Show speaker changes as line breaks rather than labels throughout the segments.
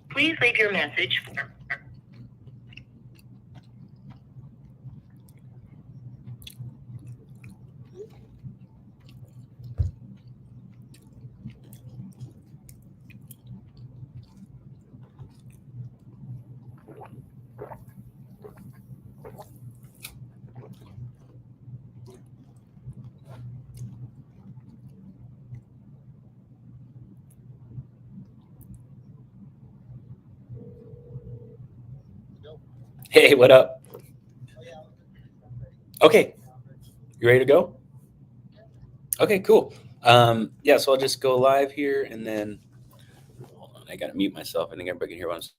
Please leave your message for...
Hey, what up? Okay, you ready to go? Okay, cool. Yeah, so I'll just go live here, and then hold on, I gotta mute myself. I think everybody can hear what I'm saying.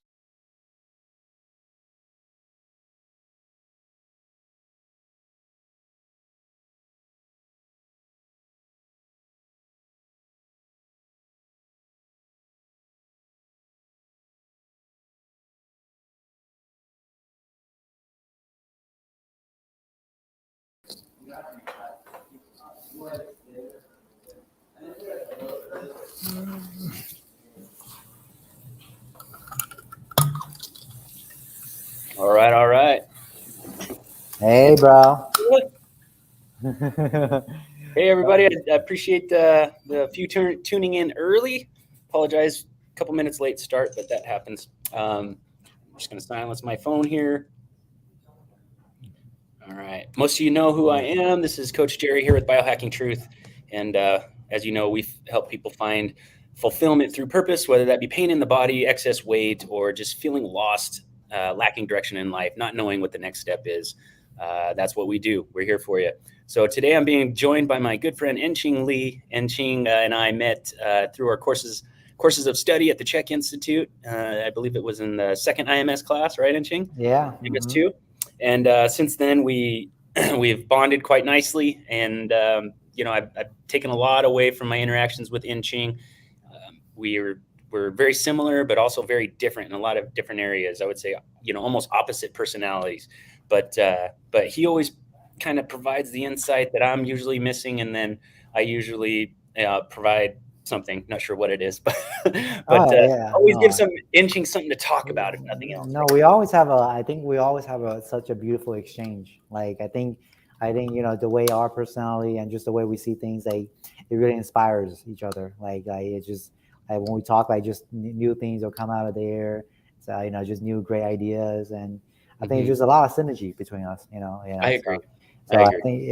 All right, all right.
Hey, bro.
Hey, everybody. I appreciate the few tuning in early. Apologize, a couple minutes late start, but that happens. I'm just going to silence my phone here. All right. Most of you know who I am. This is Coach Jerry here with Biohacking Truth. And as you know, we help people find fulfillment through purpose, whether that be pain in the body, excess weight, or just feeling lost, lacking direction in life, not knowing what the next step is. That's what we do. We're here for you. So today I'm being joined by my good friend Enqing Li. Enqing and I met through our courses of study at the Czech Institute. I believe it was in the second IMS class, right, Enqing?
Yeah.
I guess too. And since then, we've bonded quite nicely. And, I've taken a lot away from my interactions with Enqing. We're very similar, but also very different in a lot of different areas. I would say, almost opposite personalities. But he always kind of provides the insight that I'm usually missing. And then I usually provide something, not sure what it is, but always give some Enqing something to talk about, if nothing else.
No, we always have I think we always have such a beautiful exchange. Like, I think, the way our personality and just the way we see things, it really inspires each other. It just, when we talk, just new things will come out of there. So, just new great ideas. And I think there's a lot of synergy between us,
I agree.
So I think,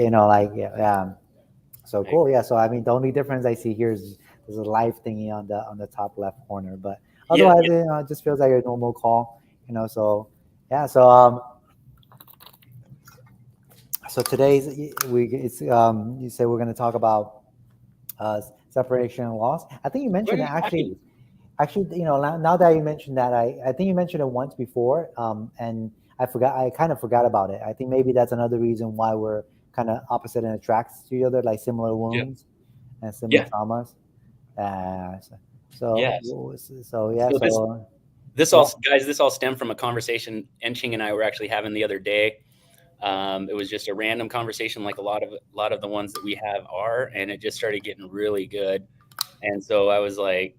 so cool. Yeah. So, the only difference I see here is there's a live thingy on the top left corner, but otherwise, it just feels like a normal call, So, yeah. So today's you said we're going to talk about separation and loss. I think you mentioned that actually, now that you mentioned that, I think you mentioned it once before, and I kind of forgot about it. I think maybe that's another reason why we're kind of opposite and attracts to each other, like similar wounds and similar traumas.
This all stemmed from a conversation Enqing and I were actually having the other day. It was just a random conversation, like a lot of the ones that we have are, and it just started getting really good. And so I was like,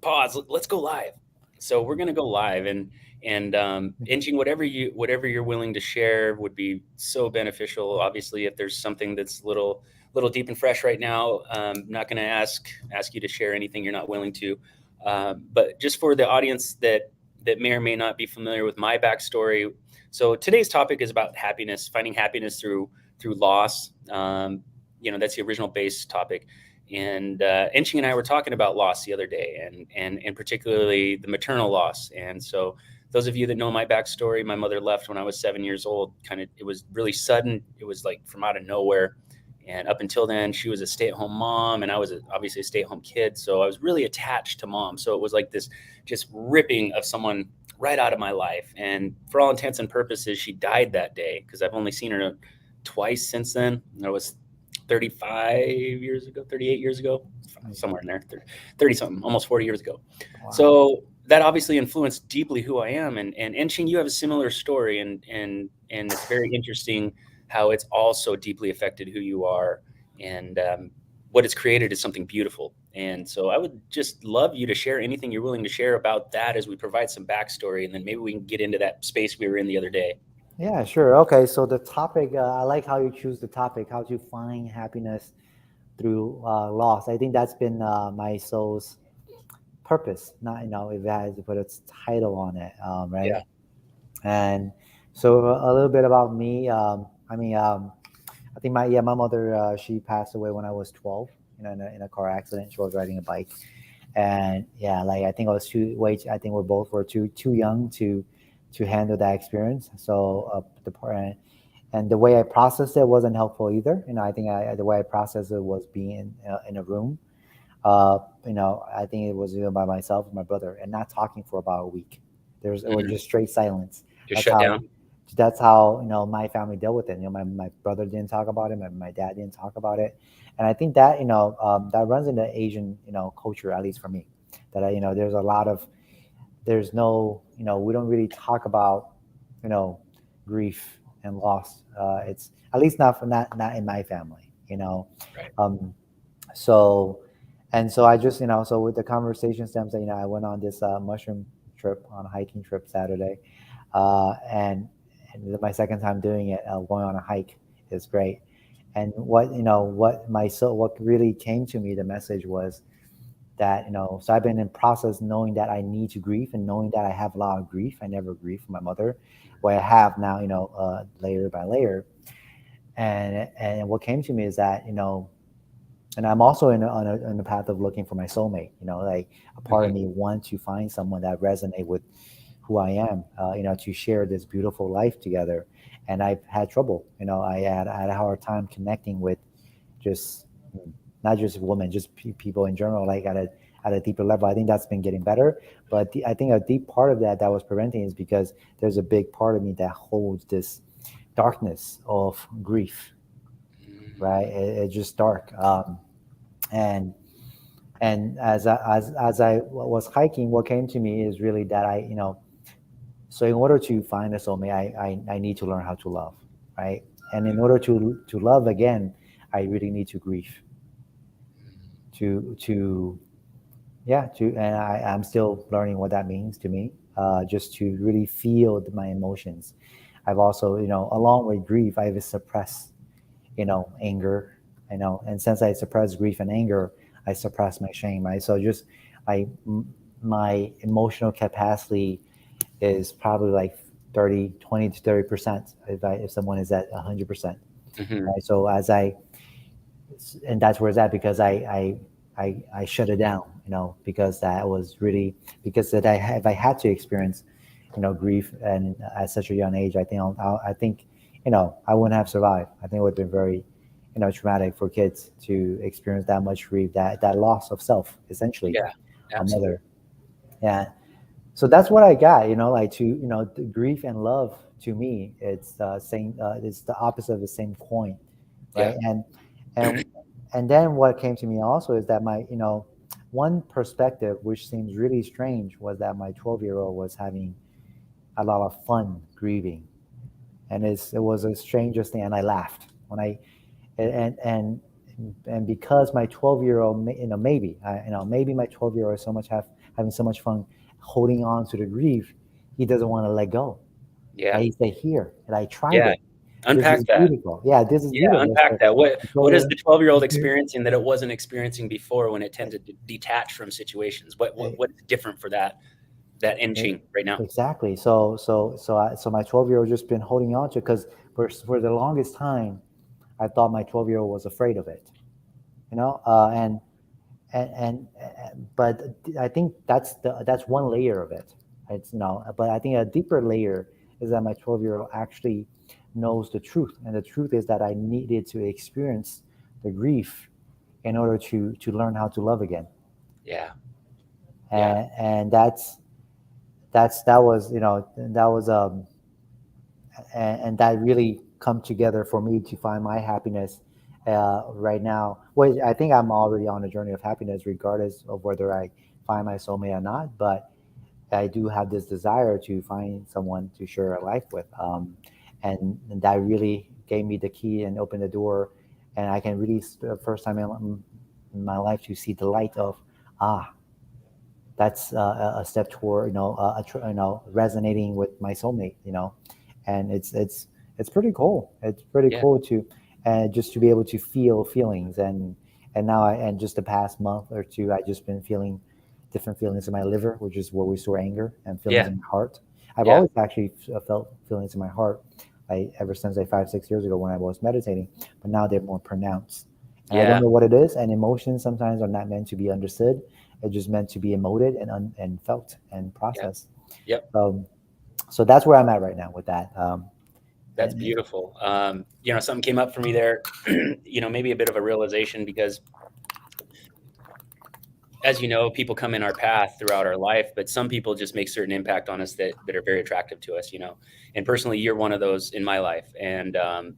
pause, let's go live. So we're going to go live, and Enqing, whatever you're willing to share would be so beneficial. Obviously, if there's something that's little deep and fresh right now, I'm not going to ask you to share anything you're not willing to. But just for the audience that may or may not be familiar with my backstory, so today's topic is about happiness, finding happiness through loss. That's the original base topic. And Enqing and I were talking about loss the other day, and particularly the maternal loss. And so those of you that know my backstory, my mother left when I was 7 years old. It was really sudden. It was like from out of nowhere. And up until then, she was a stay-at-home mom, and I was obviously a stay-at-home kid. So I was really attached to mom. So it was like this just ripping of someone right out of my life. And for all intents and purposes, she died that day, because I've only seen her twice since then. That was 35 years ago, 38 years ago, somewhere in there, 30 something, almost 40 years ago.
Wow.
So that obviously influenced deeply who I am. And Enqing, you have a similar story, and it's very interesting how it's also deeply affected who you are, and what it's created is something beautiful. And so I would just love you to share anything you're willing to share about that as we provide some backstory, and then maybe we can get into that space we were in the other day.
Yeah, sure. Okay, so the topic, I like how you choose the topic, how to find happiness through loss. I think that's been my soul's purpose, not, if it has to put its title on it, right?
Yeah.
And so a little bit about me. I think my mother, she passed away when I was 12, in a car accident. She was riding a bike, and yeah, like I think I was too wait. I think we both were too young to handle that experience. So and the way I processed it wasn't helpful either. I think the way I processed it was being in a room. I think it was by myself and my brother, and not talking for about a week. It was just straight silence.
Just shut down.
That's how my family dealt with it. My brother didn't talk about it. My dad didn't talk about it, and I think that that runs in the Asian culture, at least for me. That there's a lot of there's no we don't really talk about grief and loss. It's at least not in my family.
Right.
So I just so with the conversation stems that I went on this mushroom trip, on a hiking trip Saturday, and my second time doing it, going on a hike is great. And what really came to me, the message was that so I've been in process knowing that I need to grieve, and knowing that I have a lot of grief. I never grieved for my mother, where I have now, layer by layer. And what came to me is that and I'm also on the path of looking for my soulmate. Like a part of me wants to find someone that resonates with who I am, to share this beautiful life together. And I've had trouble. I had a hard time connecting with just not just women, just people in general, like at a deeper level. I think that's been getting better. But I think a deep part of that was preventing is because there's a big part of me that holds this darkness of grief, right? It's just dark. And as I was hiking, what came to me is really that so in order to find a soulmate, I need to learn how to love, right? And in order to love again, I really need to grieve. And I'm still learning what that means to me. Just to really feel my emotions. I've also, along with grief, I've suppressed, anger, and since I suppress grief and anger, I suppress my shame, right? So just my emotional capacity is probably like 20 to 30% if someone is at 100%. Right? So and that's where it's at, because I shut it down, because that was really, because that if I had to experience, grief and at such a young age, I think I wouldn't have survived. I think it would have been very, traumatic for kids to experience that much grief, that loss of self, essentially.
Yeah, absolutely.
Mother. Yeah. So that's what I got, like the grief and love to me, it's the same, it's the opposite of the same coin, right?
Yeah.
And then what came to me also is that my, one perspective, which seems really strange, was that my 12-year-old was having a lot of fun grieving. And it was the strangest thing. And I laughed when and because my 12-year-old, maybe my 12-year-old is having so much fun holding on to the grief, he doesn't want to let go.
Yeah.
He said, here, and I tried it.
Unpack that.
Beautiful. Yeah, this is beautiful.
Unpack that. What is the 12-year-old experiencing that it wasn't experiencing before, when it tended to detach from situations? What's different for that Enqing right now?
Exactly. So my 12-year-old just been holding on to, because for the longest time, I thought my 12-year-old was afraid of it, but I think that's one layer of it. It's but I think a deeper layer is that my 12-year-old actually knows the truth, and the truth is that I needed to experience the grief in order to learn how to love again.
Yeah. Yeah.
And that was that was and that really come together for me to find my happiness right now. Well, I think I'm already on a journey of happiness, regardless of whether I find my soulmate or not. But I do have this desire to find someone to share a life with, and that really gave me the key and opened the door, and I can really first time in my life to see the light of ah, that's a step toward resonating with my soulmate, and it's pretty cool. It's pretty
Yeah.
cool to just to be able to feel feelings, and now and just the past month or two I just been feeling different feelings in my liver, which is where we store anger, and feelings
Yeah.
in my heart. I've
Yeah.
always actually felt feelings in my heart, ever since 5-6 years ago when I was meditating, but now they're more pronounced, and I don't
Yeah.
know what it is. And emotions sometimes are not meant to be understood; it's just meant to be emoted and felt and
Yeah.
processed.
Yep.
So that's where I'm at right now with that.
That's
And
beautiful. Something came up for me there, maybe a bit of a realization, because as you know, people come in our path throughout our life, but some people just make certain impact on us that are very attractive to us, and personally, you're one of those in my life. And on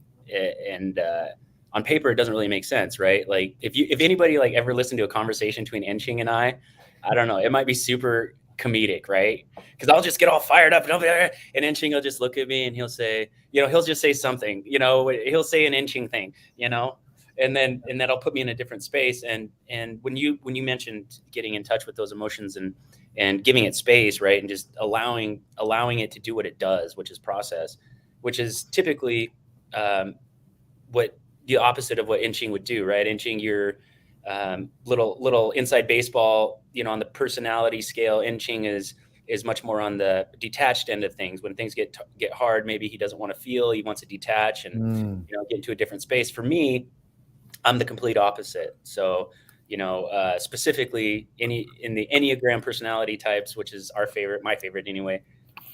paper, it doesn't really make sense, right? Like if anybody like ever listened to a conversation between Enqing and I don't know, it might be super comedic, right? Because I'll just get all fired up, and Enqing will just look at me and he'll say, he'll just say something, he'll say an Enqing thing, and that'll put me in a different space. And when you mentioned getting in touch with those emotions and giving it space, right, and just allowing it to do what it does, which is process, which is typically what the opposite of what Enqing would do, right? Enqing, you're little inside baseball, on the personality scale. Enqing is much more on the detached end of things. When things get hard, maybe he doesn't want to feel, he wants to detach and get into a different space. For me, I'm the complete opposite. So, specifically in the Enneagram personality types, which is my favorite anyway,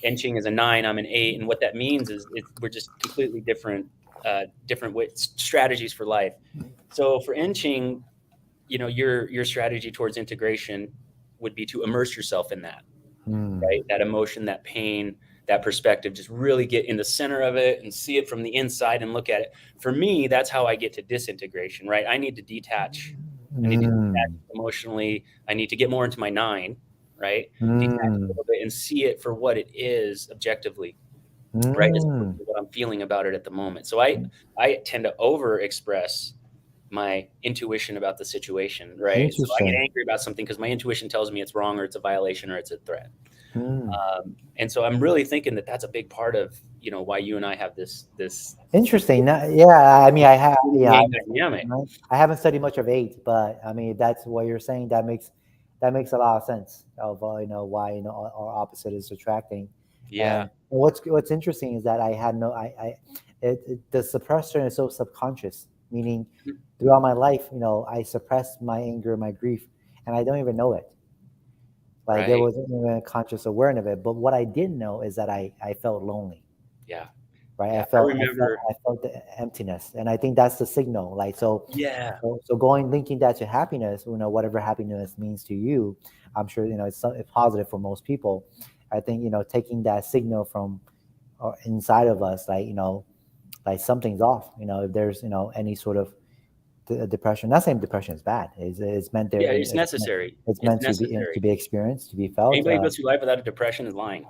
Enqing is a 9, I'm an 8. And what that means is we're just completely different strategies for life. So for Enqing, your strategy towards integration would be to immerse yourself in that, right? That emotion, that pain, that perspective, just really get in the center of it and see it from the inside and look at it. For me, that's how I get to disintegration, right? I need to detach. I need to detach emotionally. I need to get more into my 9, right? Detach a little bit and see it for what it is objectively, right? As opposed to what I'm feeling about it at the moment. So I tend to over express my intuition about the situation, right? So I get
Interesting.
angry about something because my intuition tells me it's wrong or it's a violation or it's a threat. And so I'm really thinking that that's a big part of, why you and I have this
Interesting. Yeah, I mean, I have. Yeah,
dynamic.
I haven't studied much of 8, but I mean, if that's what you're saying, that makes a lot of sense of why our opposite is attracting.
Yeah.
And what's interesting is that I had no the suppressor is so subconscious, meaning throughout my life, I suppressed my anger, my grief, and I don't even know it. Like there
Right.
wasn't even a conscious awareness of it. But what I didn't know is that I felt lonely.
Yeah.
Right.
Yeah. I remember.
I felt the emptiness. And I think that's the signal. Like
Yeah.
so linking that to happiness, whatever happiness means to you, I'm sure, it's positive for most people. I think, taking that signal from inside of us, like something's off, if there's, any sort of depression. Not saying depression is bad. It's meant there.
Yeah. It's necessary.
It's
It's
meant to
necessary.
be experienced, to be felt.
Anybody who goes through life without a depression is lying.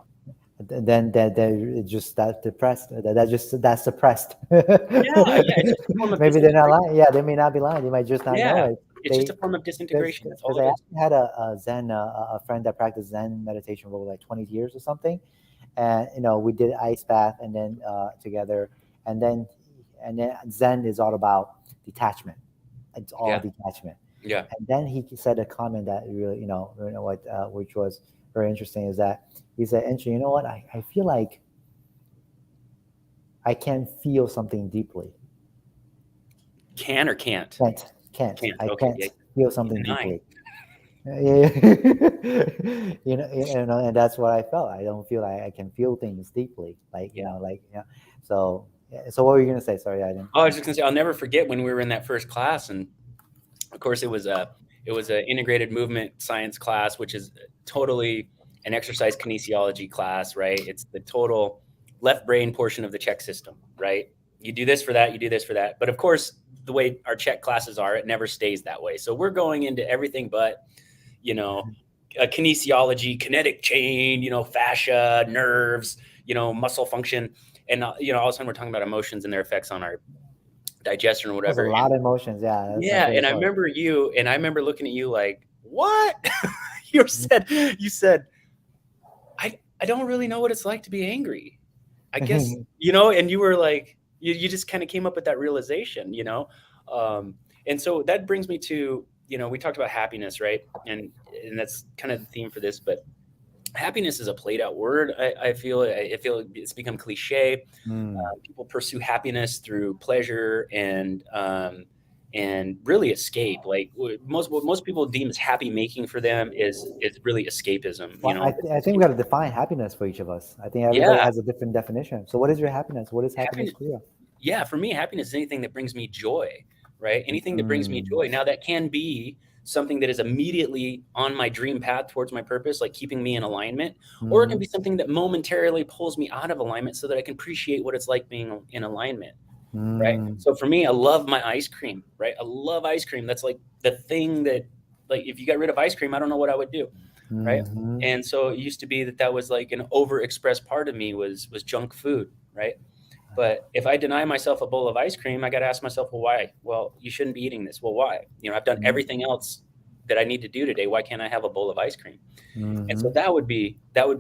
Then they're just that depressed. That's suppressed.
Yeah. Yeah. It's just a form of
Maybe they're not
disintegration.
lying. Yeah, they may not be lying. They might just not know
Yeah.
it.
It's just a form of disintegration. That's
Because
all
I
it is.
actually had a Zen a friend that practiced Zen meditation for like 20 years or something, and we did ice bath and then together, and then Zen is all about detachment. It's all
Yeah.
detachment.
Yeah.
And then he said a comment that really, what, which was very interesting, is that he said, "Entry, you know what? I feel like I can feel something deeply.
Can or can't?
Can't.
Can't.
I
Okay.
can't
Yeah.
feel
He's
something
a 9.
deeply." Yeah. And that's what I felt. I don't feel like I can feel things deeply, like
Yeah.
So, so what were you gonna say? Sorry, I didn't.
Oh, I was just gonna say I'll never forget when we were in that first class, and of course it was a integrated movement science class, which is totally an exercise kinesiology class, right? It's the total left brain portion of the check system, right? You do this for that, you do this for that. But of course, the way our check classes are, it never stays that way. So we're going into everything but, you know, kinesiology, kinetic chain, fascia, nerves, muscle function. And, all of a sudden we're talking about emotions and their effects on our digestion or
That was a
whatever.
lot of emotions. Yeah, that's my
Yeah, and
favorite part.
I remember looking at you like, "What?" You said, I don't really know what it's like to be angry. I guess, and you were like, you just kind of came up with that realization. Um, and so that brings me to, we talked about happiness, right? And that's kind of the theme for this, but happiness is a played out word. I feel it's become cliche.
Mm,
People pursue happiness through pleasure and really escape. Like what most people deem as happy making for them is really escapism.
well, I think we got to define happiness for each of us. I think everybody
Yeah,
has a different definition. So, what is your happiness? What is happiness
happiness.
for you?
Yeah, for me, happiness is anything that brings me joy, right? Anything that brings me
Mm,
joy. Now that can be something that is immediately on my dream path towards my purpose, like keeping me in alignment, or it can
mm,
be something that momentarily pulls me out of alignment so that I can appreciate what it's like being in alignment. Right.
mm,
So for me, I love my ice cream, right? I love ice cream. That's like the thing that, like, if you got rid of ice cream, I don't know what I would do. Right.
mm,
And so it used to be that was like an overexpressed part of me was junk food. Right. But if I deny myself a bowl of ice cream, I got to ask myself, well, why? Well, you shouldn't be eating this. Well, why? I've done
mm,
everything else that I need to do today. Why can't I have a bowl of ice cream? And so
mm,
that would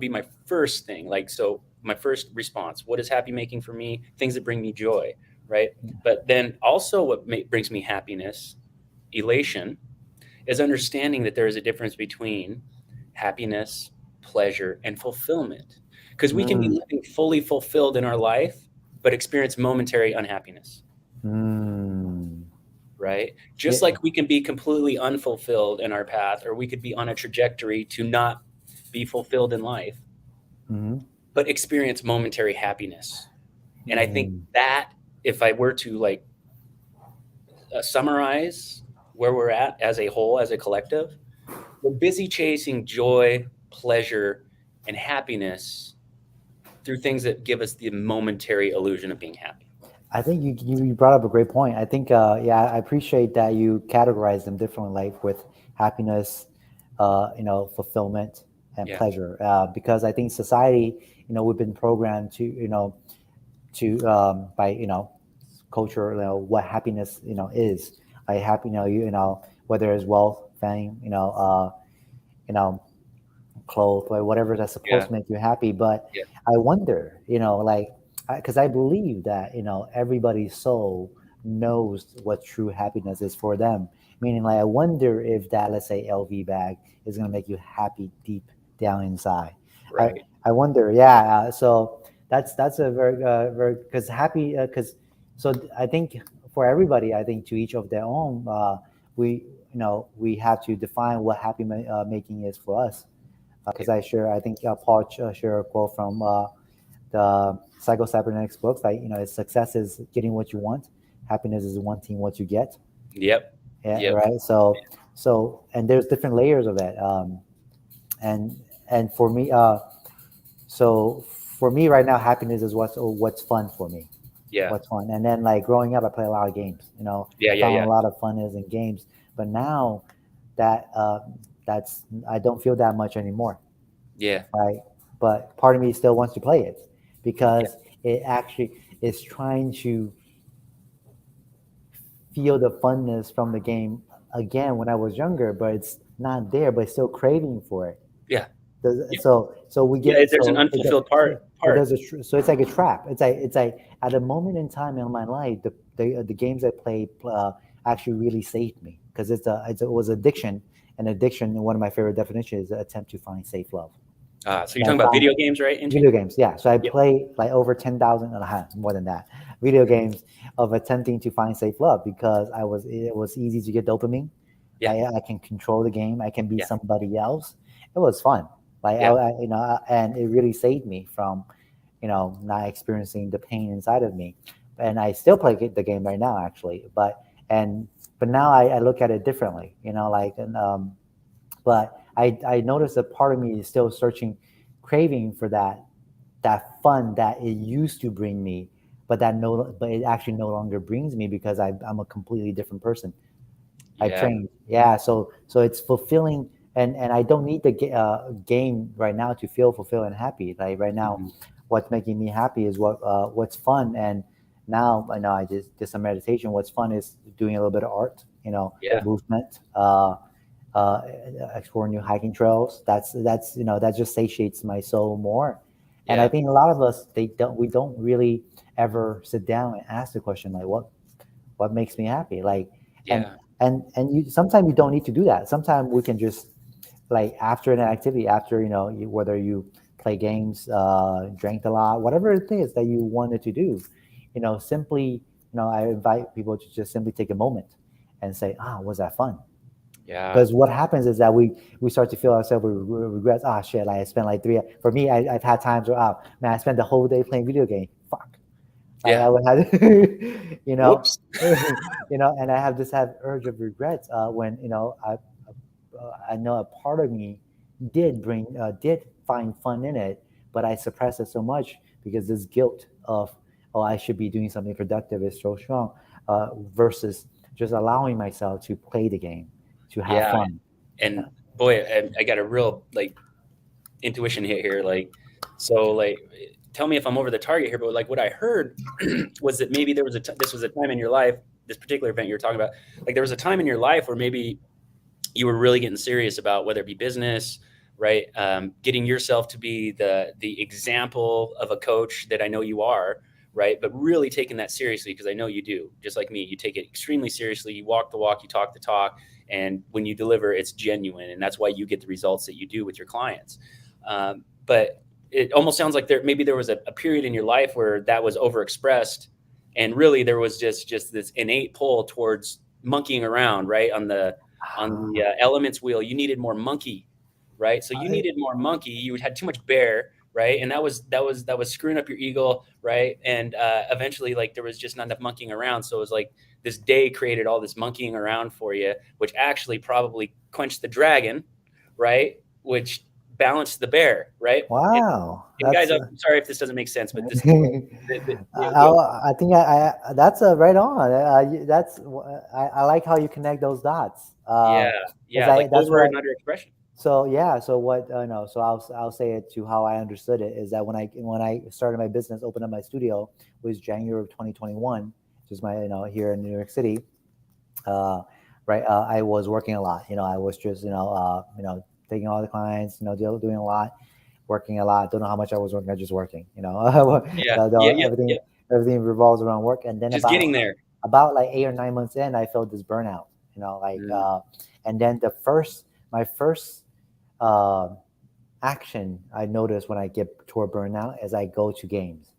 be my first thing. Like, so my first response, what is happy making for me? Things that bring me joy, right? But then also what brings me happiness, elation, is understanding that there is a difference between happiness, pleasure, and fulfillment. Because we can be
mm,
living fully fulfilled in our life, but experience momentary unhappiness,
mm.
right?
Yeah.
Just like we can be completely unfulfilled in our path, or we could be on a trajectory to not be fulfilled in life,
Mhm,
but experience momentary happiness. And I think
mm,
that, if I were to like summarize where we're at as a whole, as a collective, we're busy chasing joy, pleasure, and happiness through things that give us the momentary illusion of being happy.
I think you brought up a great point. I think yeah, I appreciate that you categorize them differently, like with happiness, fulfillment and
Yeah.
pleasure. Because I think society, we've been programmed to, to by culture, what happiness is. Like happy, whether it's wealth, fame, you know clothes or whatever that's supposed
Yeah.
to make you happy. But
Yeah.
I wonder, like, because I believe that everybody's soul knows what true happiness is for them. Meaning, like, I wonder if that, let's say, LV bag is gonna make you happy deep down inside. I
Right.
I wonder, yeah. So that's a very because happy because I think for everybody, I think to each of their own. We we have to define what happy making is for us because I think Paul shared a quote from the Psycho Cybernetics books, like success is getting what you want, happiness is wanting what you get.
Yep.
Yeah,
Yep.
right. So and there's different layers of that. And and for me, for me right now, happiness is what's fun for me,
Yeah.
what's fun. And then like growing up, I play a lot of games.
Yeah.
I
Yeah.
found
Yeah.
a lot of fun is in games, but now that that's I don't feel that much anymore,
Yeah.
right? But part of me still wants to play it
Yeah.
because it actually is trying to feel the funness from the game again when I was younger, but it's not there, but still craving for it.
Yeah. Yeah.
So we
Yeah.
get
There's an
so
unfulfilled
so
part.
there's so it's like a trap. It's like at a moment in time in my life, the games I played actually really saved me because it was addiction, and addiction. One of my favorite definitions is an attempt to find safe love.
So you're
And
talking
I
about
found
video games, right, Enqing?
video games, yeah. So I
Yep.
play like over 10,000 and a half, more than that, video games of attempting to find safe love because it was easy to get dopamine,
Yeah.
I can control the game. I can be
Yeah.
somebody else. It was fun. Like
Yeah.
and it really saved me from, not experiencing the pain inside of me. And I still play the game right now, actually. But now I look at it differently. But I noticed that part of me is still searching, craving for that fun that it used to bring me, but it actually no longer brings me because I'm a completely different person. I
Yeah.
trained. Yeah. So it's fulfilling, and I don't need the game right now to feel fulfilled and happy. Like right now,
Mhm.
what's making me happy is what's fun. And now I know I just did some meditation. What's fun is doing a little bit of art,
Yeah.
movement, uh, exploring new hiking trails. That just satiates my soul more. And I
Yeah.
think a lot of us we don't really ever sit down and ask the question like what makes me happy, like, and
Yeah.
you sometimes you don't need to do that. Sometimes we can just, like, after an activity, after whether you play games, drank a lot, whatever it is that you wanted to do, simply, I invite people to just simply take a moment and say, was that fun?
Yeah.
Because what happens is that we start to feel ourselves with regrets. Shit, like I spent like for me, I've had times where, man, I spent the whole day playing video game. Fuck. Like I
Yeah.
would have,
Whoops.
and I have urge of regrets when I know a part of me did find fun in it, but I suppressed it so much because this guilt of, I should be doing something productive is so strong, versus just allowing myself to play the game, to have
Yeah.
fun.
And boy, I got a real like intuition hit here. Like, so like, tell me if I'm over the target here, but like what I heard was that maybe there was this was a time in your life, this particular event you were talking about, like there was a time in your life where maybe you were really getting serious about whether it be business, right? Getting yourself to be the example of a coach that I know you are, right? But really taking that seriously, because I know you do, just like me. You take it extremely seriously. You walk the walk, you talk the talk, and when you deliver, it's genuine, and that's why you get the results that you do with your clients. But it almost sounds like there was a period in your life where that was overexpressed, and really there was just this innate pull towards monkeying around, right? On the elements wheel, you needed more monkey, right? So you needed more monkey. You had too much bear, right? And that was screwing up your ego, right? And eventually, like, there was just not enough monkeying around. So it was like this day created all this monkeying around for you, which actually probably quenched the dragon, right? Which balanced the bear, right?
Wow,
And guys,
that's
I'm sorry if this doesn't make sense, but this,
I think that's right on. I like how you connect those dots.
yeah,
Because
yeah, like
that's
over
what.
and under expression.
So yeah, so what no, so I'll say it to how I understood it is that when I started my business, opened up my studio, was January of 2021, which is my here in New York City. Uh, right, I was working a lot. I was just taking all the clients, doing a lot, working a lot. Don't know how much I was working. I was just working.
Yeah, yeah, yeah,
Everything
yeah.
everything revolves around work. And then
Just getting there.
about like 8 or 9 months in, I felt this burnout.
Mm.
And then my first uh, action I notice when I get toward burnout is I go to games.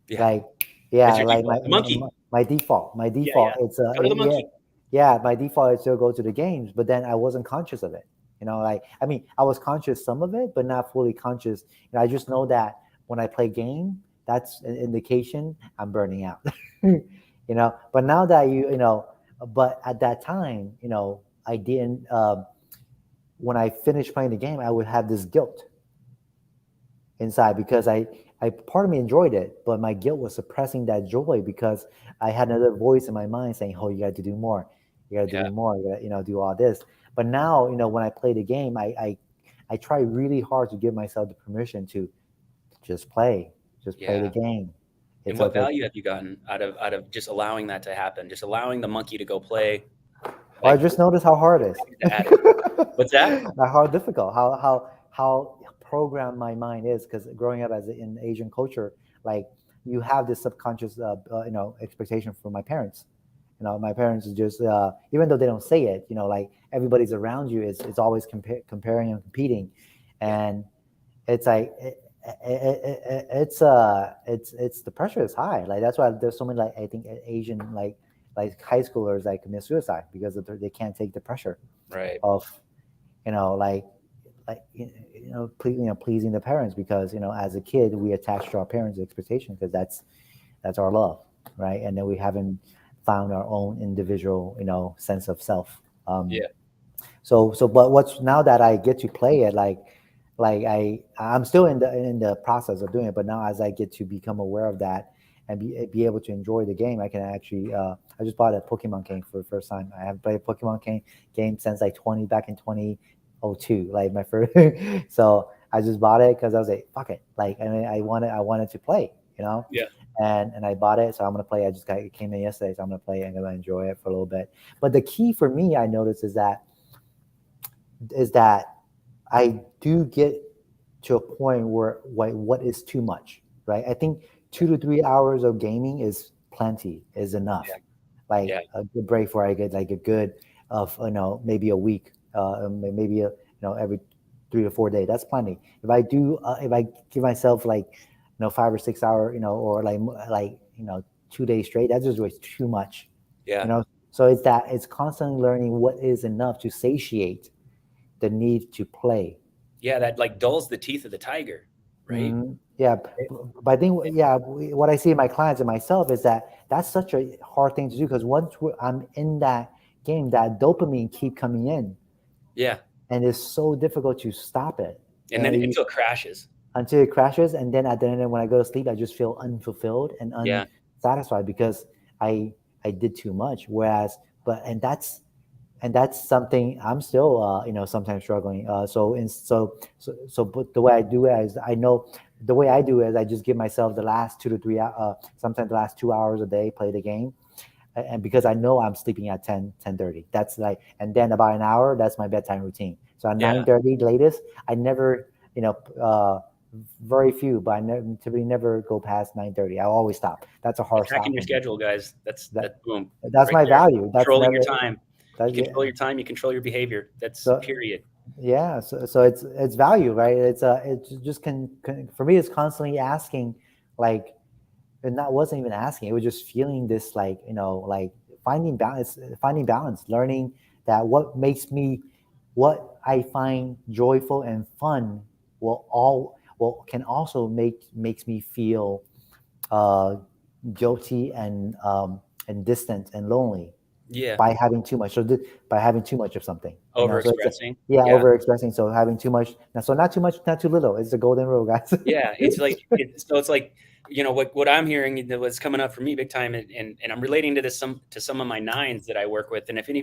Yeah,
Like,
that's
yeah,
your
like
default. The monkey.
my default. My
Yeah, yeah.
default. It's
Go to the
yeah,
monkey.
yeah. My default is to go to the games, but then I wasn't conscious of it. Like, I mean, I was conscious some of it, but not fully conscious. I just know that when I play game, that's an indication I'm burning out. But now that but at that time, I didn't. When I finished playing the game, I would have this guilt inside because I part of me enjoyed it, but my guilt was suppressing that joy because I had another voice in my mind saying, "Oh, you got to do more. You got to
Yeah,
do more. You got to do all this." But now, when I play the game, I try really hard to give myself the permission to just play the
yeah.
game.
And
It's
what
okay.
value have you gotten out of just allowing that to happen? Just allowing the monkey to go play.
Or I
Like,
just noticed how hard it
what value to add it? What's that?
is. How difficult, how programmed my mind is. Because growing up as in Asian culture, like, you have this subconscious, expectation from my parents. My parents is just, even though they don't say it, like everybody's around you is always comparing and competing,
Yeah,
and it's like it's the pressure is high. Like that's why there's so many, like, I think Asian, like like high schoolers that commit suicide because they can't take the pressure
Right.
of, like pleasing the parents, because as a kid we attach to our parents' expectation because that's our love, right? And then we haven't found our own individual sense of self.
Yeah.
But what's now that I get to play it, like I'm still in the process of doing it, but now as I get to become aware of that and be able to enjoy the game, I can actually I just bought a Pokemon game for the first time. I haven't played a Pokemon game since like back in 2002, like my first. So I just bought it because I was like, fuck it, like, I mean, I wanted to play,
Yeah.
and I bought it, so I'm gonna play. It came in yesterday, so I'm gonna play it and I'm gonna enjoy it for a little bit. But the key for me, I noticed, is that I do get to a point where what is too much, right? I think 2 to 3 hours of gaming is plenty, is enough.
Yeah.
Like
Yeah.
a good break where I get like a good of maybe a week, maybe every 3 to 4 days. That's plenty. If I give myself like 5 or 6 hour, or like 2 days straight, that's just way too much.
Yeah.
So it's constantly learning what is enough to satiate the need to play.
Yeah. That like dulls the teeth of the tiger, right?
Yeah, but I think, yeah, what I see in my clients and myself is that that's such a hard thing to do, because once I'm in that game, that dopamine keep coming in,
Yeah.
and it's so difficult to stop it.
And then until it crashes.
Until it crashes, and then at the end, when I go to sleep, I just feel unfulfilled and
Yeah.
unsatisfied because I did too much. Whereas, and that's something I'm still sometimes struggling. But the way I do it is, I know the way I do it is I just give myself the last 2 to 3 sometimes the last 2 hours a day, play the game. And because I know I'm sleeping at 10:30, that's like, and then about an hour, that's my bedtime routine. So at
Yeah.
9:30 latest, I never, very few, but I typically never go past 9:30. I always stop. That's a hard stop.
Tracking your schedule, guys. That's boom.
That's
right
my
there.
value. That's
Controlling your
never.
time.
That's,
You control your time. You control your behavior. That's
So-
period.
Yeah, so it's value, right? It's just can for me, it's constantly asking, like, and that wasn't even asking, it was just feeling this, like, like finding balance, learning that what I find joyful and fun can also makes me feel uh guilty and distant and lonely
Yeah.
by having too much. By having too much of something. So
Overexpressing.
yeah, overexpressing. So having too much. So not too much, not too little. It's the golden rule, guys.
Yeah. It's like, it's like, what I'm hearing, what's coming up for me big time, and I'm relating to this to some of my nines that I work with. And if any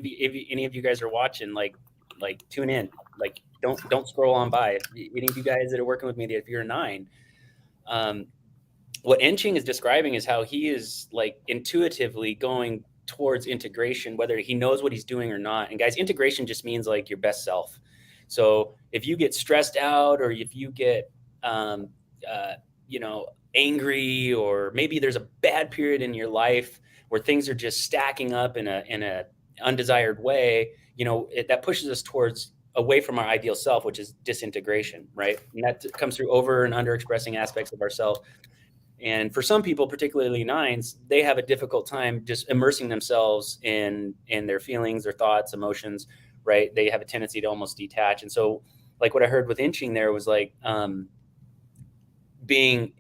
of you guys are watching, like tune in, like don't scroll on by. If any of you guys that are working with me, if you're a 9, what Enqing is describing is how he is like intuitively going towards integration, whether he knows what he's doing or not. And guys, integration just means like your best self. So if you get stressed out, or if you get, angry, or maybe there's a bad period in your life where things are just stacking up in a undesired way, that pushes us towards away from our ideal self, which is disintegration, right? And that comes through over and under expressing aspects of ourselves. And for some people, particularly 9s, they have a difficult time just immersing themselves in their feelings, their thoughts, emotions, right? They have a tendency to almost detach. And so, like what I heard with Enqing there was like being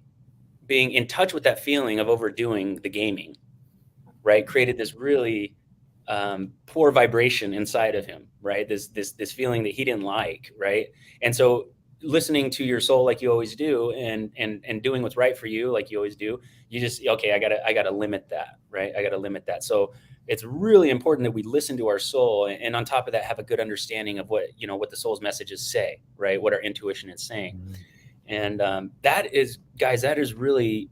in touch with that feeling of overdoing the gaming, right? Created this really poor vibration inside of him, right? This feeling that he didn't like, right? And so listening to your soul like you always do, and doing what's right for you like you always do, you just, okay, I gotta limit that, right? I gotta limit that. So it's really important that we listen to our soul, and on top of that, have a good understanding of what the soul's messages say, right? What our intuition is saying. And that is, guys, that is really